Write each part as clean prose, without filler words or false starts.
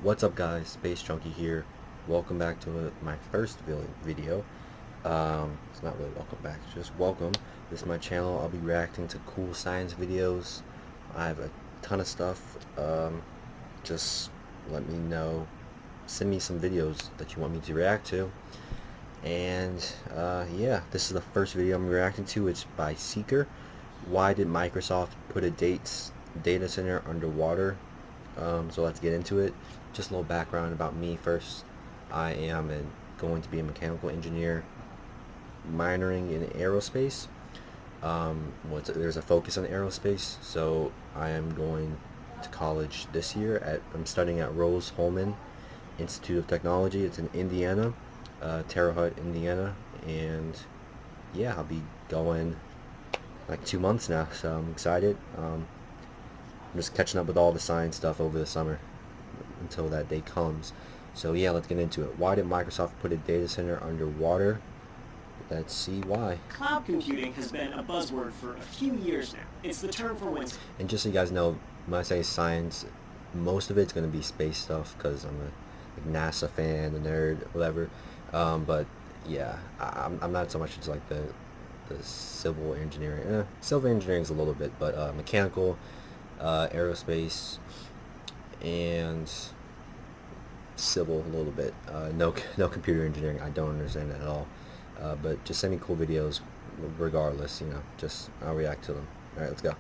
What's up guys, Space Junkie here. Welcome back to my first video. It's not really welcome back, just welcome. This is my channel. I'll be reacting to cool science videos. I have a ton of stuff. Just let me know. Send me some videos that you want me to react to. And yeah, this is the first video I'm reacting to. It's by Seeker. Why did Microsoft put a data center underwater? So let's get into it. Just a little background about me first. I am going to be a mechanical engineer, minoring in aerospace. There's a focus on aerospace, so I am going to college this year. I'm studying at Rose-Hulman Institute of Technology. It's in Indiana, Terre Haute, Indiana, and yeah, I'll be going like 2 months now, so I'm excited. I'm just catching up with all the science stuff over the summer until that day comes. So yeah, let's get into it. Why did Microsoft put a data center underwater? Let's see why. Cloud computing has been a buzzword for a few years now. It's the term for when... And just so you guys know, when I say science, most of it's going to be space stuff because I'm a NASA fan, a nerd, whatever. But yeah, I'm not so much into like the civil engineering. Civil engineering is a little bit, but mechanical, aerospace, and civil a little bit. No computer engineering. I don't understand it at all. But just send me cool videos, regardless. Just I'll react to them. All right, let's go.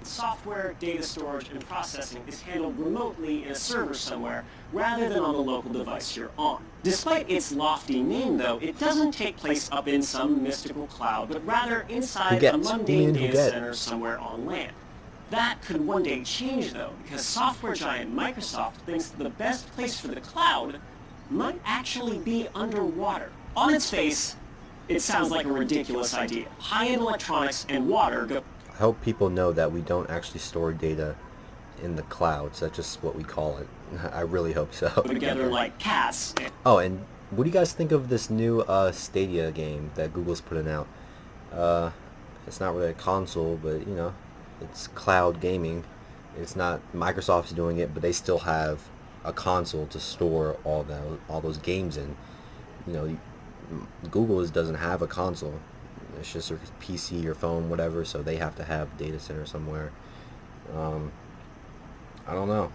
Software, data storage, and processing is handled remotely in a server somewhere rather than on the local device you're on. Despite its lofty name, though, it doesn't take place up in some mystical cloud, but rather inside a mundane data center somewhere on land. That could one day change, though, because software giant Microsoft thinks that the best place for the cloud might actually be underwater. On its face, it sounds like a ridiculous idea. High-end electronics and water go... I hope people know that we don't actually store data in the clouds. That's just what we call it. I really hope so. Together like cats. Oh, and what do you guys think of this new Stadia game that Google's putting out? It's not really a console, but it's cloud gaming. It's not Microsoft's doing it, but they still have a console to store all those games in. Google doesn't have a console. It's just a PC or phone, whatever, so they have to have a data center somewhere. I don't know.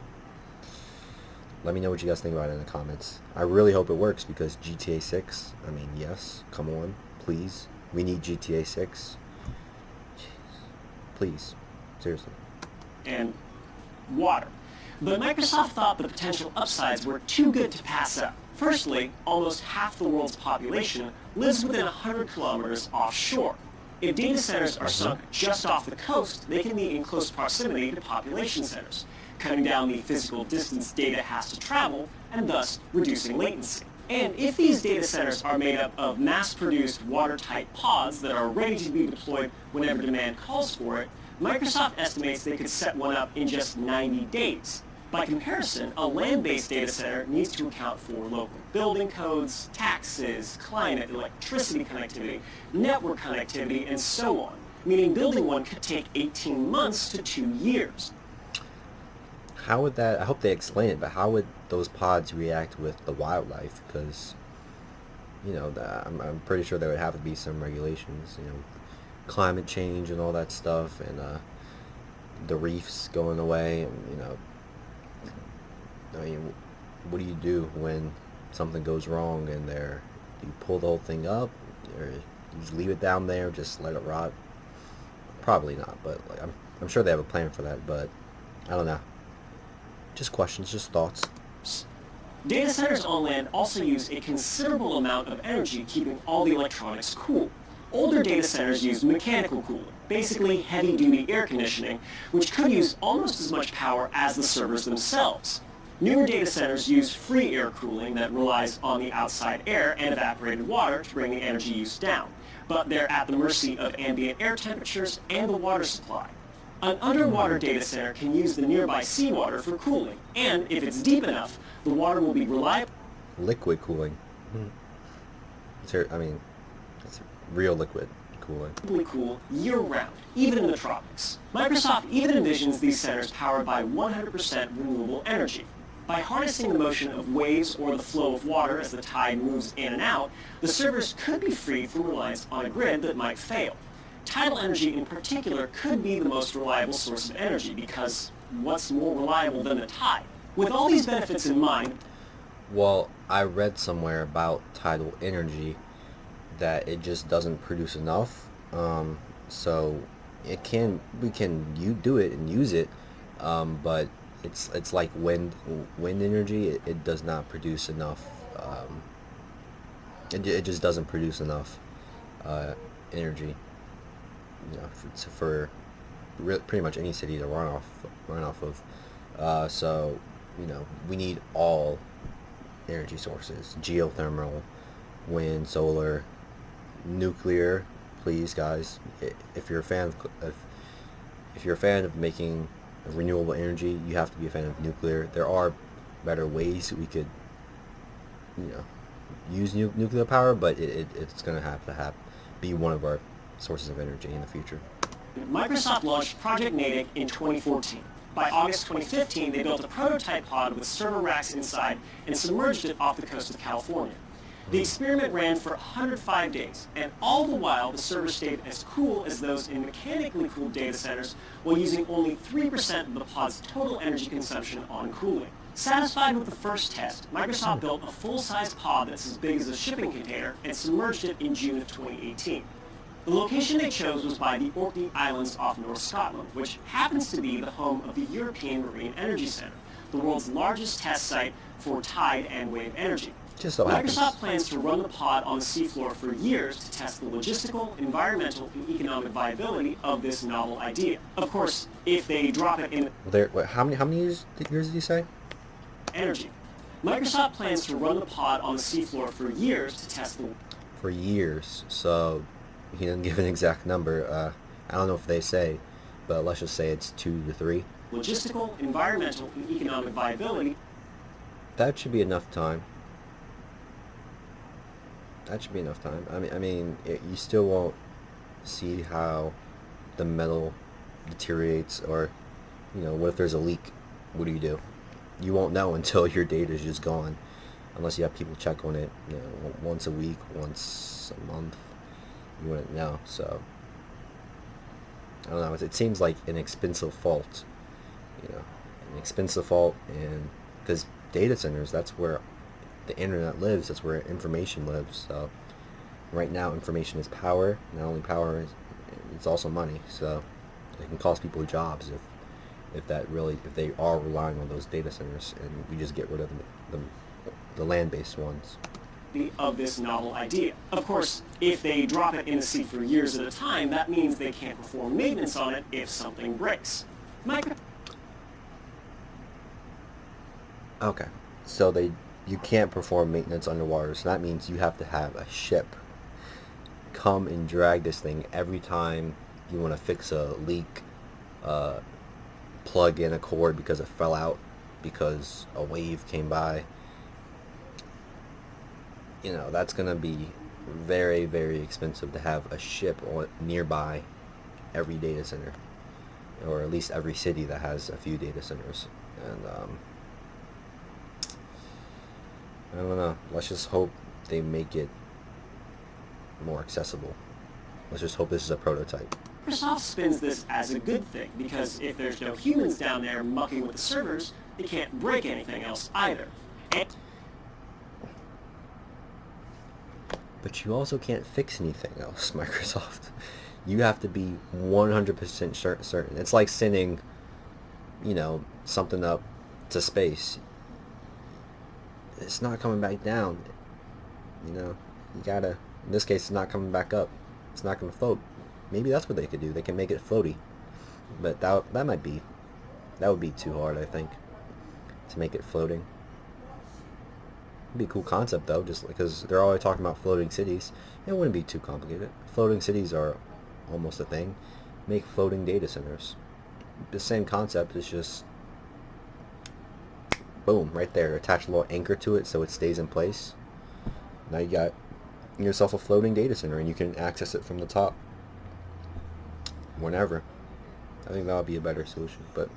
Let me know what you guys think about it in the comments. I really hope it works because GTA 6, I mean, yes, come on, please. We need GTA 6. Please. Seriously. And water. But Microsoft thought the potential upsides were too good to pass up. Firstly, almost half the world's population lives within 100 kilometers offshore. If data centers are sunk just off the coast, they can be in close proximity to population centers, cutting down the physical distance data has to travel and thus reducing latency. And if these data centers are made up of mass-produced watertight pods that are ready to be deployed whenever demand calls for it, Microsoft estimates they could set one up in just 90 days. By comparison, a land-based data center needs to account for local building codes, taxes, climate, electricity connectivity, network connectivity, and so on, meaning building one could take 18 months to 2 years. How would that, I hope they explain it, but how would those pods react with the wildlife? Because, I'm pretty sure there would have to be some regulations, climate change and all that stuff, and the reefs going away, and, I mean, what do you do when something goes wrong and do you pull the whole thing up, or you just leave it down there, just let it rot? Probably not, but I'm sure they have a plan for that, but I don't know. Just questions, just thoughts. Data centers on land also use a considerable amount of energy keeping all the electronics cool. Older data centers use mechanical cooling, basically heavy-duty air conditioning, which could use almost as much power as the servers themselves. Newer data centers use free air cooling that relies on the outside air and evaporated water to bring the energy use down, but they're at the mercy of ambient air temperatures and the water supply. An underwater data center can use the nearby seawater for cooling, and if it's deep enough, the water will be reliable. Liquid cooling. I mean, it's real liquid cooling. Cool year-round, even in the tropics. Microsoft even envisions these centers powered by 100% renewable energy. By harnessing the motion of waves or the flow of water as the tide moves in and out, the servers could be freed from reliance on a grid that might fail. Tidal energy in particular could be the most reliable source of energy because what's more reliable than the tide? With all these benefits in mind, Well, I read somewhere about tidal energy that it just doesn't produce enough. So we can you do it and use it, but it's like wind energy. It does not produce enough. It just doesn't produce enough energy, for pretty much any city to run off of. So we need all energy sources: geothermal, wind, solar, nuclear. Please, guys, if you're a fan if you're a fan of making renewable energy, you have to be a fan of nuclear. There are better ways we could, use nuclear power, but it's going to have be one of our sources of energy in the future. Microsoft launched Project Natick in 2014. By August 2015, they built a prototype pod with server racks inside and submerged it off the coast of California. The experiment ran for 105 days, and all the while the servers stayed as cool as those in mechanically cooled data centers while using only 3% of the pod's total energy consumption on cooling. Satisfied with the first test, Microsoft built a full-size pod that's as big as a shipping container and submerged it in June of 2018. The location they chose was by the Orkney Islands off North Scotland, which happens to be the home of the European Marine Energy Centre, the world's largest test site for tide and wave energy. Just so happens. Microsoft plans to run the pod on the seafloor for years to test the logistical, environmental, and economic viability of this novel idea. Of course, if they drop it in How many years did you say? Energy. Microsoft plans to run the pod on the seafloor for years to test the... For years. So he didn't give an exact number. I don't know if they say, but let's just say it's 2 to 3. Logistical, environmental, and economic viability. That should be enough time. You still won't see how the metal deteriorates, or, what if there's a leak? What do? You won't know until your data is just gone, unless you have people check on it, once a week, once a month. You wouldn't know. So I don't know. It seems like an expensive fault, and because data centers, that's where the internet lives, that's where information lives. So right now, information is power. Not only power, it's also money. So it can cost people jobs if they are relying on those data centers, and we just get rid of the land-based ones. Of this novel idea. Of course, if they drop it in the sea for years at a time, that means they can't perform maintenance on it if something breaks. Okay, so you can't perform maintenance underwater, so that means you have to have a ship come and drag this thing every time you want to fix a leak, plug in a cord because it fell out because a wave came by. That's going to be very, very expensive to have a ship nearby every data center, or at least every city that has a few data centers. And I don't know. Let's just hope they make it more accessible. Let's just hope this is a prototype. Microsoft spins this as a good thing, because if there's no humans down there mucking with the servers, they can't break anything else either. But you also can't fix anything else, Microsoft. You have to be 100% certain. It's like sending, something up to space. It's not coming back down. You gotta, in this case, it's not coming back up. It's not going to float. Maybe that's what they could do. They can make it floaty. But that would be too hard, I think, to make it floating. It'd be a cool concept, though, just because they're always talking about floating cities. It wouldn't be too complicated. Floating cities are almost a thing. Make floating data centers. The same concept, is just boom, right there. Attach a little anchor to it so it stays in place. Now you got yourself a floating data center, and you can access it from the top whenever. I think that would be a better solution, but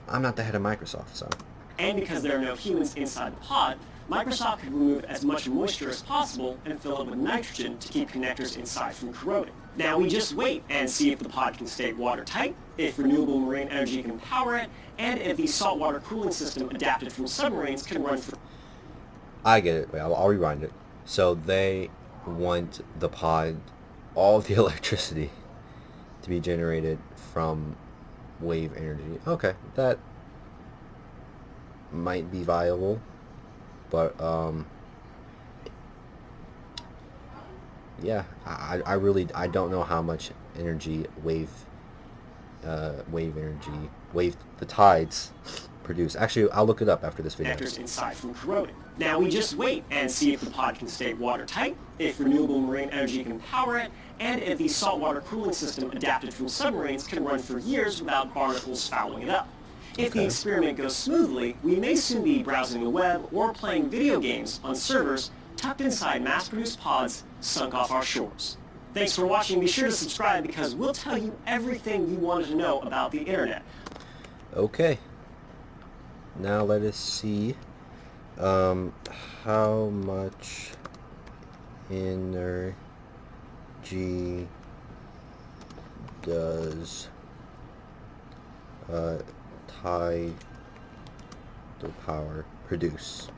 I'm not the head of Microsoft, so And because there are no humans inside the pod, Microsoft could remove as much moisture as possible and fill it with nitrogen to keep connectors inside from corroding. Now we just wait and see if the pod can stay watertight, if renewable marine energy can power it, and if the saltwater cooling system adapted from submarines can run for... I get it. Wait, I'll rewind it. So they want the pod, all the electricity, to be generated from wave energy. Okay, that might be viable, but yeah, I don't know how much energy the tides produce. Actually, I'll look it up after this video. Connectors inside from corroding. Now we just wait and see if the pod can stay watertight, if renewable marine energy can power it, and if the saltwater cooling system adapted from submarines can run for years without barnacles fouling it up. If the experiment goes smoothly, we may soon be browsing the web or playing video games on servers tucked inside mass-produced pods sunk off our shores. Thanks for watching. Be sure to subscribe because we'll tell you everything you wanted to know about the internet. Okay. Now let us see how much energy does tidal power produce.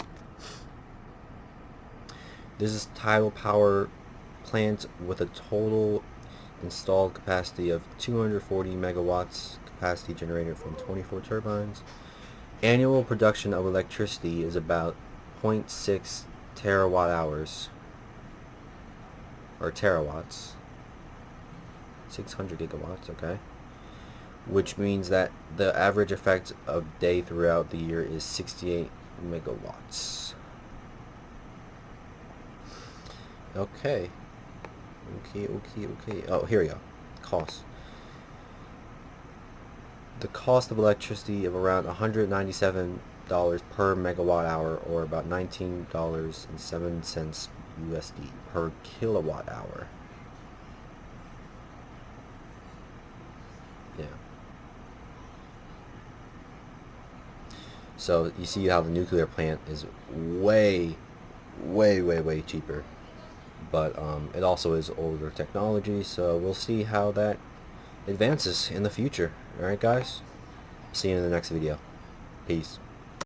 This is tidal power plant with a total installed capacity of 240 megawatts, capacity generated from 24 turbines. Annual production of electricity is about 0.6 terawatt hours, or terawatts, 600 gigawatts, okay, which means that the average effect of day throughout the year is 68 megawatts. Okay. Oh, here we go. Cost. The cost of electricity of around $197 per megawatt hour, or about $19.07 USD per kilowatt hour. Yeah. So you see how the nuclear plant is way cheaper. But it also is older technology, so we'll see how that advances in the future. Alright guys, see you in the next video. Peace.